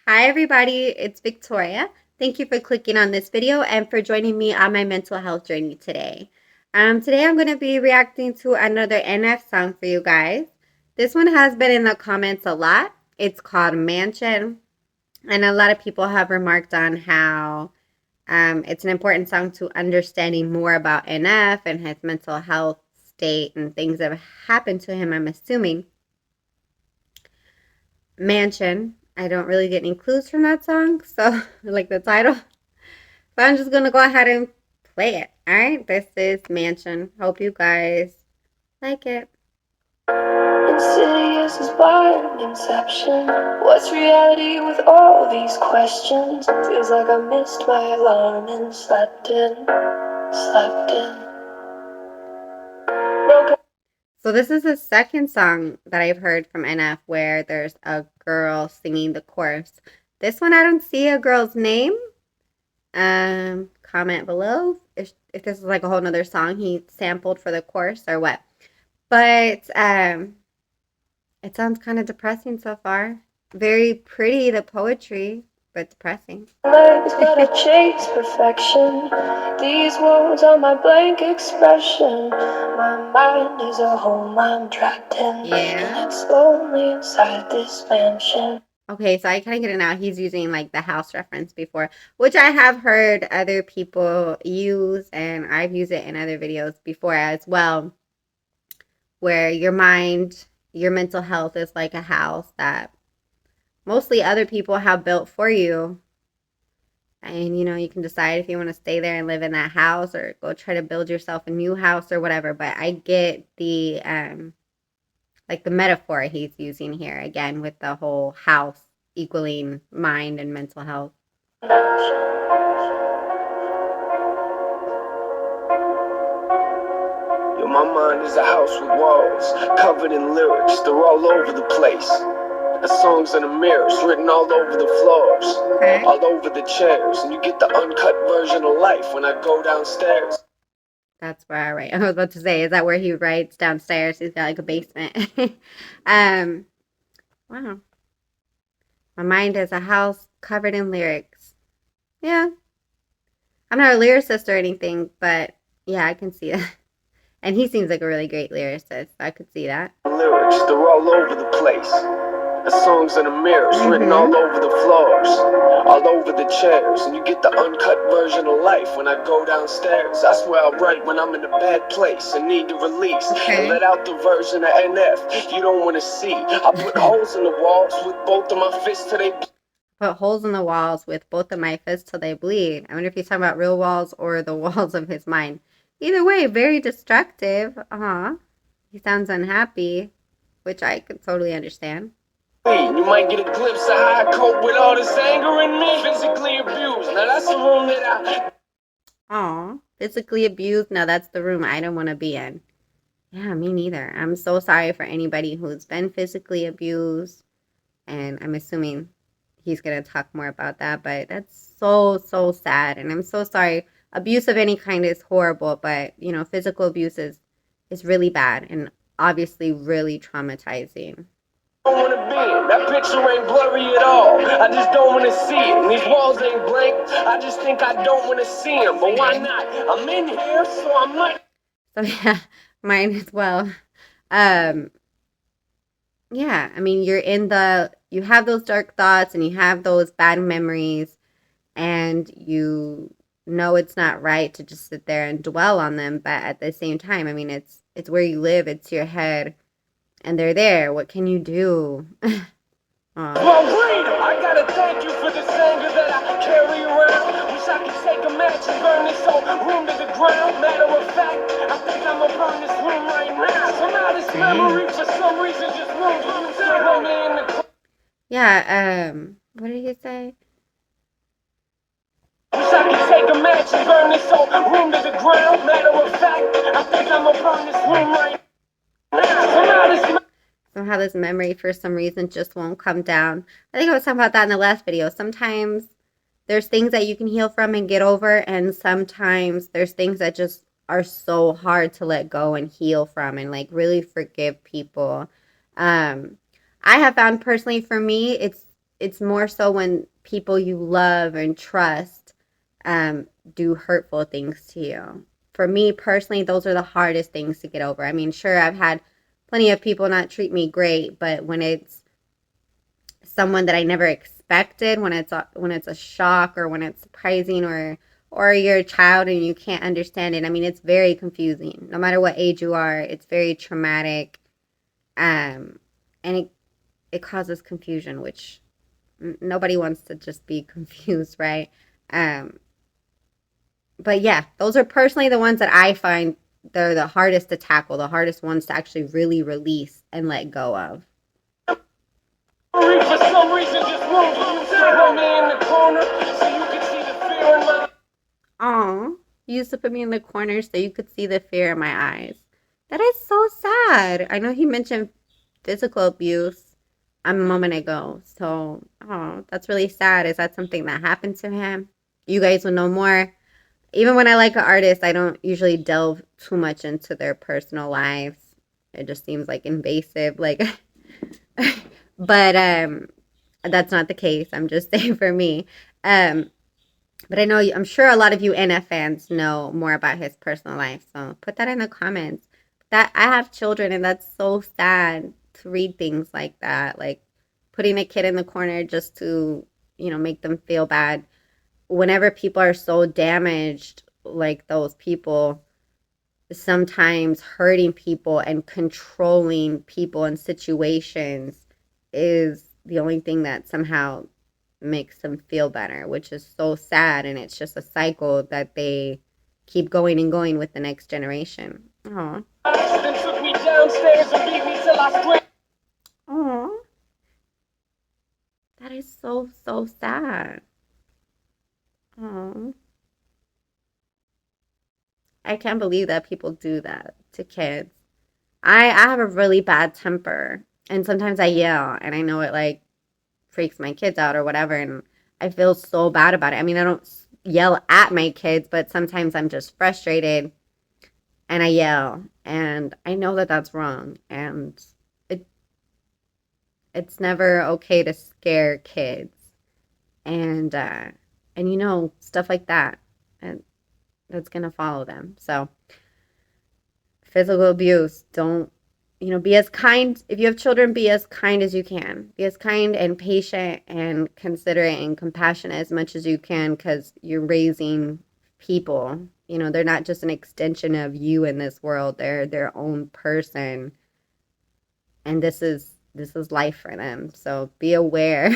Hi everybody, it's Victoria. Thank you for clicking on this video and for joining me on my mental health journey today. Today I'm going to be reacting to another NF song for you guys. This one has been in the comments a lot. It's called Mansion, and a lot of people have remarked on how it's an important song to understanding more about NF and his mental health state and things that have happened to him, I'm assuming. Mansion. I don't really get any clues from that song, so like the title. But I'm just gonna go ahead and play it. Alright, this is Mansion. Hope you guys like it. Insidious is blind inception. What's reality with all these questions? Feels like I missed my alarm and slept in. Broken. So this is the second song that I've heard from NF where there's a girl singing the chorus. This one I don't see a girl's name. Comment below if this is like a whole nother song he sampled for the chorus or what. But it sounds kind of depressing so far. Very pretty, the poetry, but depressing. Legs gotta chase perfection. These words are my blank expression. My mind is a home I'm trapped in. Yeah. And it's lonely inside this mansion. Okay, so I kind of get it now. He's using like the house reference before, which I have heard other people use, and I've used it in other videos before as well, where your mind, your mental health is like a house that mostly other people have built for you. And you can decide if you want to stay there and live in that house or go try to build yourself a new house or whatever. But I get the like the metaphor he's using here again with the whole house equaling mind and mental health. My mind is a house with walls covered in lyrics. They're all over the place. The songs in the mirrors written all over the floors, Okay. all over the chairs, and you get the uncut version of life when I go downstairs. That's where I write. I was about to say, is that where he writes downstairs? He's got like a basement. Wow. My mind is a house covered in lyrics. Yeah. I'm not a lyricist or anything, but yeah, I can see that. And he seems like a really great lyricist. I could see that. Lyrics, they're all over the place. The songs in the mirrors written all over the floors, all over the chairs, and you get the uncut version of life when I go downstairs. I swear I'll write when I'm in a bad place and need to release and let out the version of NF you don't want to see. I put holes in the walls with both of my fists till they Put holes in the walls with both of my fists till they bleed. I wonder if he's talking about real walls or the walls of his mind. Either way, very destructive. He sounds unhappy, which I could totally understand. You might get a glimpse of how I cope with all this anger in me. Physically abused. Now that's the room that physically abused. Now that's the room I don't want to be in. Yeah, me neither. I'm so sorry for anybody who's been physically abused. And I'm assuming he's going to talk more about that. But that's so, so sad. And I'm so sorry. Abuse of any kind is horrible. But, physical abuse is really bad and obviously really traumatizing. don't wanna be in. That picture ain't blurry at all. I just don't wanna see it. And these walls ain't blank. I just think I don't wanna see them. But why not? I'm in here, so I might. So yeah, mine as well. Yeah, I mean, you have those dark thoughts and you have those bad memories, and you know it's not right to just sit there and dwell on them. But at the same time, I mean, it's where you live, it's your head, and they're there. What can you do? Well, read 'em. I gotta thank you for this anger that I carry around. Wish I could take a match and burn this whole room to the ground. Matter of fact, I think I'ma burn this room right now. Somehow this memory, for some reason, just moves you in the. Yeah. What did he say? Wish I could take a match and burn this whole room to the ground. Matter of fact, I think I'ma burn this room right now. Somehow this memory for some reason just won't come down. I think I was talking about that in the last video. Sometimes there's things that you can heal from and get over, and sometimes there's things that just are so hard to let go and heal from and like really forgive people. I have found personally for me, it's it's more so when people you love and trust um, do hurtful things to you. For me personally, those are the hardest things to get over. I mean, sure, I've had plenty of people not treat me great, but when it's someone that I never expected, when it's a shock or when it's surprising or you're a child and you can't understand it. I mean, it's very confusing. No matter what age you are, it's very traumatic. And it causes confusion, which nobody wants to just be confused, right? Um, but yeah, those are personally the ones that I find they're the hardest to tackle, the hardest ones to actually really release and let go of. For some reason, just moved. You used to put me in the corner so you could see the fear in my. Oh, you used to put me in the corner so you could see the fear in my eyes. That is so sad. I know he mentioned physical abuse a moment ago. So, oh, that's really sad. Is that something that happened to him? You guys will know more. Even when I like an artist, I don't usually delve too much into their personal lives. It just seems like invasive. Like, but that's not the case. I'm just saying for me. Um, but I know I'm sure a lot of you NF fans know more about his personal life. So put that in the comments. That I have children, and that's so sad to read things like that. Like putting a kid in the corner just to make them feel bad. Whenever people are so damaged, like those people, sometimes hurting people and controlling people and situations is the only thing that somehow makes them feel better, which is so sad. And it's just a cycle that they keep going and going with the next generation. Oh, Then took me downstairs and beat me till I screamed. oh, that is so, so sad. Oh, I can't believe that people do that to kids. I have a really bad temper, and sometimes I yell, and I know it like freaks my kids out or whatever, and I feel so bad about it. I mean, I don't yell at my kids, but sometimes I'm just frustrated and I yell, and I know that that's wrong, and it it's never okay to scare kids, and stuff like that, and that's gonna follow them. So physical abuse, don't be as kind. If you have children, be as kind as you can. Be as kind and patient and considerate and compassionate as much as you can, because you're raising people. They're not just an extension of you in this world. They're their own person, and this is life for them. So be aware.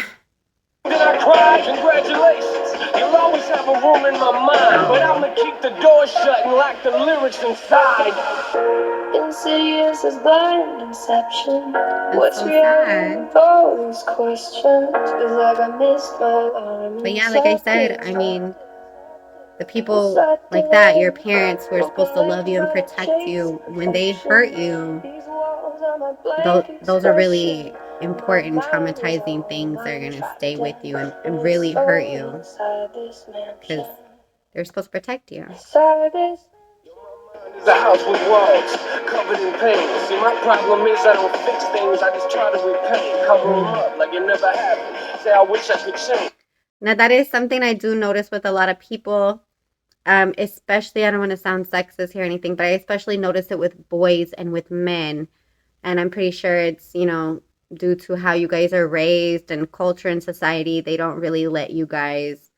Then I cried, congratulations. You'll always have a room in my mind, but I'ma keep the door shut and lock the lyrics inside. Insidious as blind inception. That's What's so reality sad. with all these questions? It's like I missed my alarm But yeah, like I said, I mean, the people like that, your parents who are supposed to love you and protect you, when they hurt you, those are really important, traumatizing things that are going to stay with you and really hurt you because they're supposed to protect you. It's a house with walls covered in pain. See, my problem is I don't fix things, I just try to repaint. Cover them up like it never happened. Say, I wish I could change. Now, that is something I do notice with a lot of people, especially, I don't want to sound sexist here or anything, but I especially notice it with boys and with men. And I'm pretty sure it's, due to how you guys are raised and culture and society, they don't really let you guys,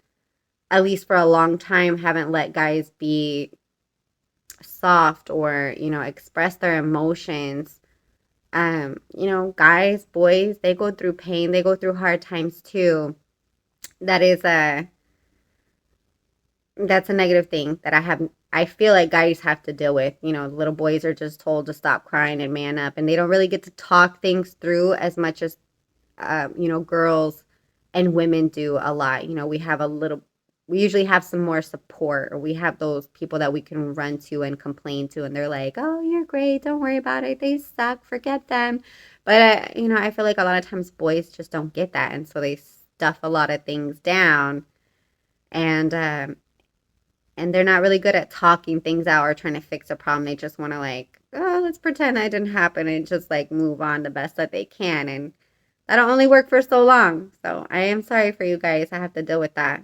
at least for a long time, haven't let guys be soft or, express their emotions. Guys, boys, they go through pain, they go through hard times too. That is that's a negative thing that I feel like guys have to deal with. Little boys are just told to stop crying and man up, and they don't really get to talk things through as much as girls and women do a lot. We usually have some more support, or we have those people that we can run to and complain to, and they're like, "Oh, you're great, don't worry about it. They suck, forget them." But I feel like a lot of times boys just don't get that, and so they stuff a lot of things down, and they're not really good at talking things out or trying to fix a problem. They just want to like, oh, let's pretend that didn't happen and just like move on the best that they can. And That'll only work for so long. So I am sorry for you guys. I have to deal with that.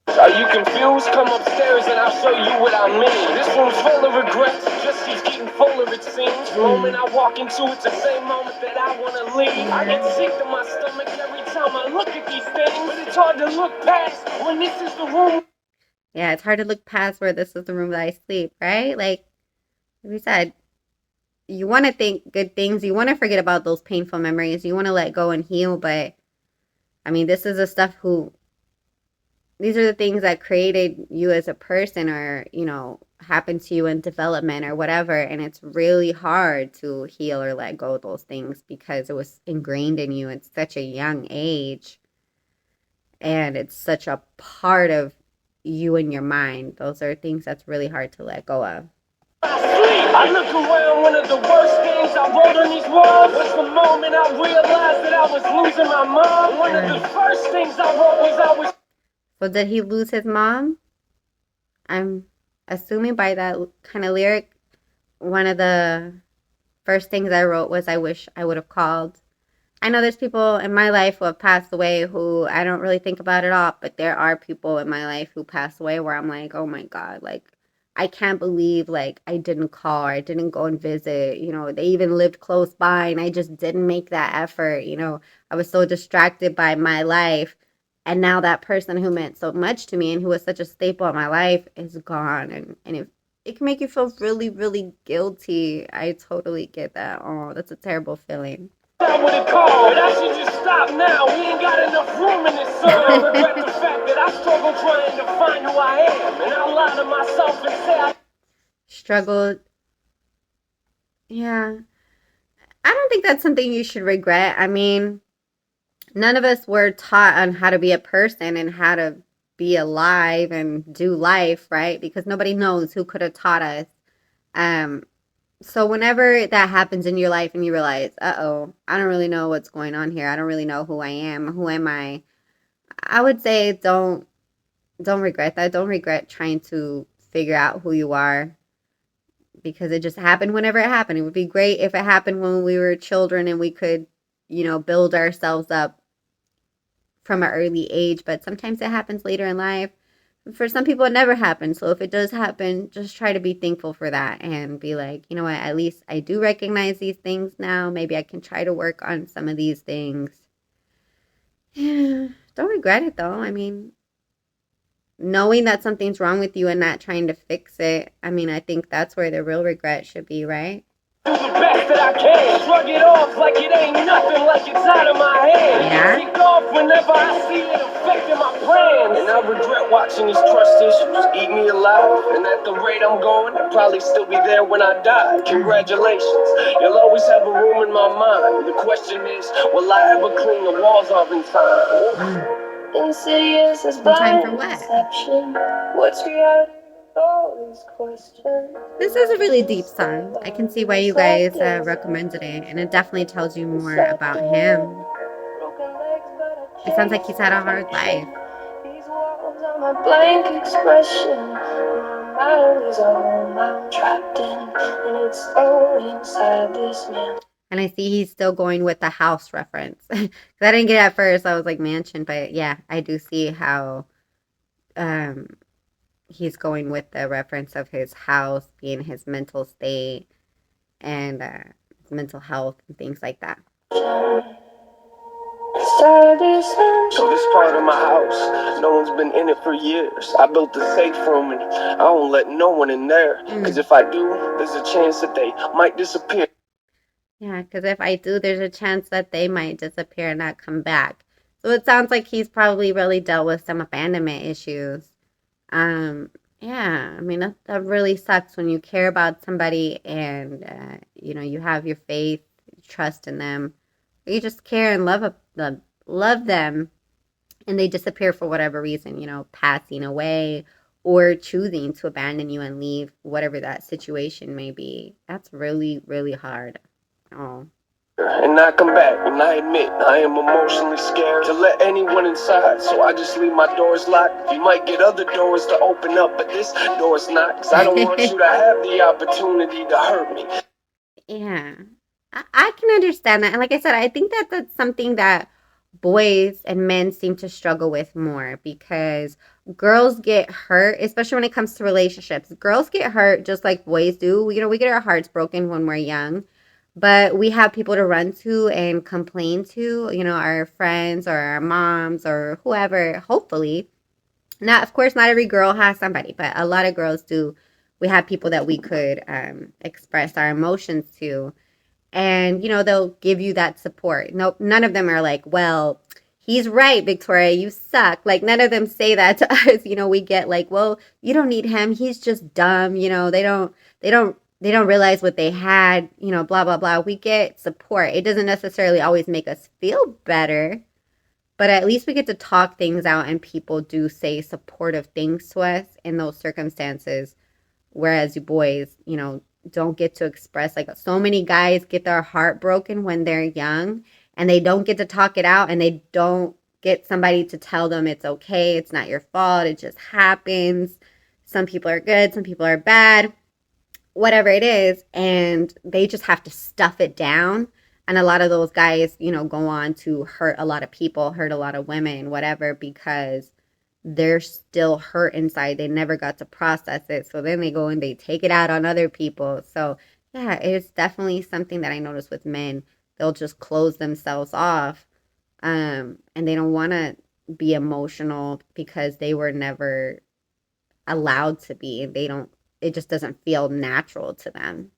Are you confused? Come upstairs and I'll show you what I mean. This room's full of regrets, just keeps getting fuller it seems. The moment I walk into it's the same moment that I wanna leave. I get sick to my stomach every time I look at these things, but it's hard to look past when this is the room. Yeah, it's hard to look past where this is the room that I sleep, right? Like we said, you want to think good things. You want to forget about those painful memories. You want to let go and heal. But I mean, this is the stuff who, these are the things that created you as a person or, happened to you in development or whatever. And it's really hard to heal or let go of those things because it was ingrained in you at such a young age. And it's such a part of you and your mind. Those are things that's really hard to let go of. I look around, one of the worst things I wrote on these walls was the moment I realized that I was losing my mom. One of the first things I wrote was I was. So did he lose his mom? I'm assuming by that kind of lyric, one of the first things I wrote was I wish I would have called. I know there's people in my life who have passed away who I don't really think about at all, but there are people in my life who passed away where I'm like, oh my God, like, I can't believe, like, I didn't call or I didn't go and visit. They even lived close by and I just didn't make that effort. I was so distracted by my life. And now that person who meant so much to me and who was such a staple in my life is gone. And it can make you feel really, really guilty. I totally get that. Oh, that's a terrible feeling. I would have called, but I should just stop now. We ain't got enough room in this song. I regret the fact that I struggle trying to find who I am, and I lie to myself and say I struggled. Yeah. I don't think that's something you should regret. I mean, none of us were taught on how to be a person and how to be alive and do life, right? Because nobody knows who could have taught us. Um, so whenever that happens in your life and you realize, uh-oh, I don't really know what's going on here. I don't really know who I am. Who am I? I would say don't regret that. Don't regret trying to figure out who you are because it just happened whenever it happened. It would be great if it happened when we were children and we could, build ourselves up from an early age, but sometimes it happens later in life. For some people, it never happens. So if it does happen, just try to be thankful for that and be like, you know what, at least I do recognize these things now. Maybe I can try to work on some of these things. Yeah, don't regret it though. I mean, knowing that something's wrong with you and not trying to fix it, I mean, I think that's where the real regret should be, right? do the best that I can. Shrug it off like it ain't nothing, like it's out of my hands. Yeah. Kick off whenever I see it affecting my plans. And I regret watching these trust issues eat me alive. And at the rate I'm going, I'll probably still be there when I die. Congratulations, you'll always have a room in my mind. The question is, will I ever clean the walls off in time? Insidious as Time blind for what? deception. What's reality? All these questions. This is a really deep song. I can see why you guys recommended it, and it definitely tells you more about him. It sounds like he's had a hard life. These walls are my blank expression. My mind is all I'm trapped in, and it's all inside this man. And I see he's still going with the house reference. Because I didn't get it at first. I was like, mansion. But yeah, I do see how he's going with the reference of his house being his mental state and his mental health and things like that. So this part of my house, no one's been in it for years. I built a safe room and I don't let no one in there. Cause if I do, there's a chance that they might disappear. Yeah, because if I do, there's a chance that they might disappear and not come back. So it sounds like he's probably really dealt with some abandonment issues. Yeah, I mean, that really sucks when you care about somebody and, you have your faith, trust in them. You just care and love them and they disappear for whatever reason, passing away or choosing to abandon you and leave, whatever that situation may be. That's really, really hard. Oh. And not come back. And I admit, I am emotionally scared to let anyone inside. So I just leave my doors locked. You might get other doors to open up, but this door's not. Cause I don't want you to have the opportunity to hurt me. Yeah. I can understand that. And like I said, I think that that's something that boys and men seem to struggle with more because girls get hurt, especially when it comes to relationships. Girls get hurt just like boys do. We get our hearts broken when we're young, but we have people to run to and complain to, our friends or our moms or whoever, hopefully. Not, of course, not every girl has somebody, but a lot of girls do. We have people that we could express our emotions to, and they'll give you that support. Nope, none of them are like, well, he's right, Victoria, you suck. Like, none of them say that to us. We get like, well, you don't need him, he's just dumb. They don't realize what they had, blah blah blah. We get support. It doesn't necessarily always make us feel better, but at least we get to talk things out, and people do say supportive things to us in those circumstances, whereas you boys, don't get to express. Like, so many guys get their heart broken when they're young, and they don't get to talk it out, and they don't get somebody to tell them it's okay, it's not your fault, it just happens. Some people are good, some people are bad, whatever it is, and they just have to stuff it down. And a lot of those guys, go on to hurt a lot of people, hurt a lot of women, whatever, because they're still hurt inside. They never got to process it. So then they go and they take it out on other people. So, yeah, it's definitely something that I notice with men. They'll just close themselves off, and they don't want to be emotional because they were never allowed to be. It just doesn't feel natural to them.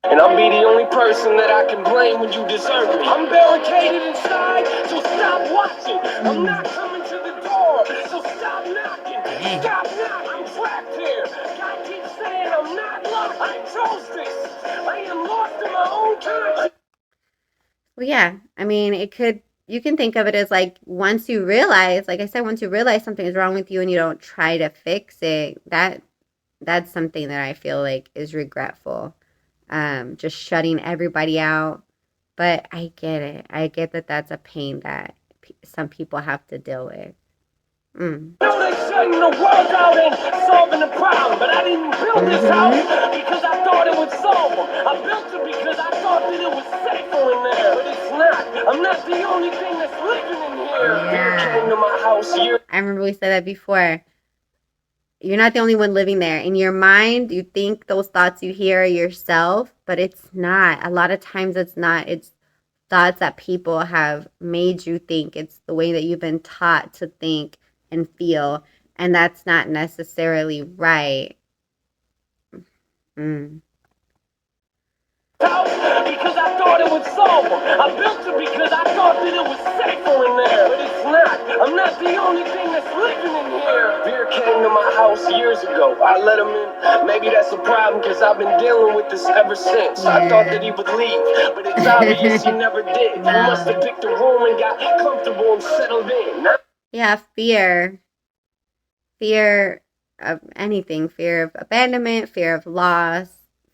And I'll be the only person that I can blame when you deserve me. I'm barricaded inside, so stop watching. I'm not coming to the door, so stop knocking. Dang. Stop knocking. I'm trapped here. God keeps saying I'm not lost. I chose this. I am lost in my own time. Well, yeah, I mean, you can think of it as like, once you realize, like I said, once you realize something is wrong with you and you don't try to fix it, that's something that I feel like is regretful. Just shutting everybody out. But I get it. I get that that's a pain that some people have to deal with. Mm. I know they shutting the world out and solving the problem, but I didn't build this house Mm-hmm. because I thought it would solve them. I built it because I thought that it was safer in there, but it's not. I'm not the only thing that's living in here. Fear came Yeah. to my house years. I remember we said that before. You're not the only one living there. In your mind, you think those thoughts you hear are yourself, but it's not. A lot of times it's not. It's thoughts that people have made you think. It's the way that you've been taught to think and feel, and that's not necessarily right. Mm. Because I thought it would solve them. I built it because I thought that it was safer in there, but it's not. I'm not the only thing that's living in here. Fear came to my house years ago. I let him in. Maybe that's a problem because I've been dealing with this ever since. I thought that Yeah. he would leave, but it's obvious he never did. He must have No. picked a room and got comfortable and settled in. Yeah, fear of anything, fear of abandonment, fear of loss,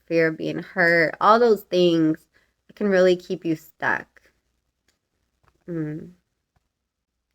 fear of being hurt, all those things can really keep you stuck. Mm.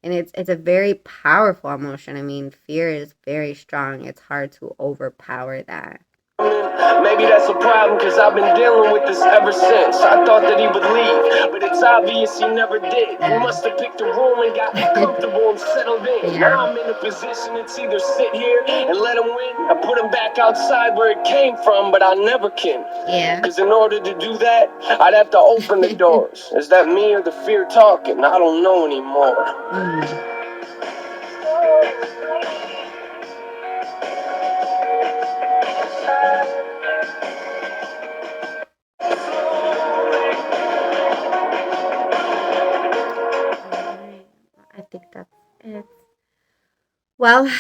And it's a very powerful emotion. I mean, fear is very strong. It's hard to overpower that. Maybe that's a problem because I've been dealing with this ever since. I thought that he would leave, but it's obvious he never did. He Yeah. must have picked a room and got comfortable and settled in. Yeah. Now I'm in a position to either sit here and let him win or put him back outside where it came from, but I never can. Yeah. Because in order to do that, I'd have to open the doors. Is that me or the fear talking? I don't know anymore. Mm. All right. I think that's it. Well,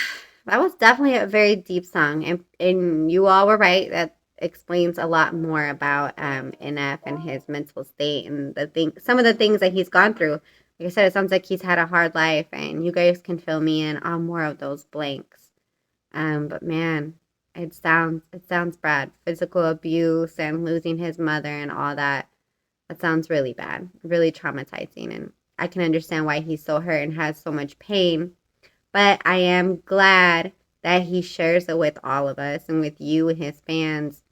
that was definitely a very deep song, and you all were right. That explains a lot more about NF and his mental state and some of the things that he's gone through. Like I said, it sounds like he's had a hard life, and you guys can fill me in on more of those blanks. But man, it sounds bad. Physical abuse and losing his mother and all that. That sounds really bad, really traumatizing, and I can understand why he's so hurt and has so much pain. But I am glad that he shares it with all of us and with you and his fans,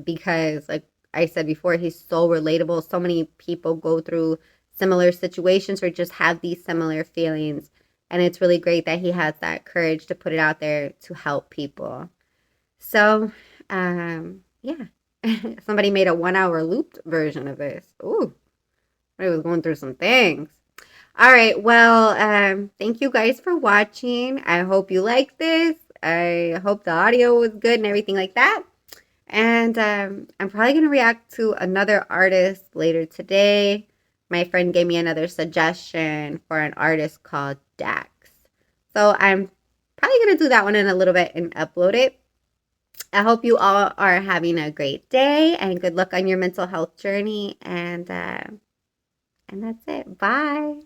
because, like, I said before, he's so relatable. So many people go through similar situations or just have these similar feelings. And it's really great that he has that courage to put it out there to help people. So, yeah. Somebody made a 1 hour looped version of this. Ooh, I was going through some things. All right. Well, thank you guys for watching. I hope you liked this. I hope the audio was good and everything like that. And I'm probably going to react to another artist later today. My friend gave me another suggestion for an artist called Dax. So I'm probably going to do that one in a little bit and upload it. I hope you all are having a great day and good luck on your mental health journey. And that's it. Bye.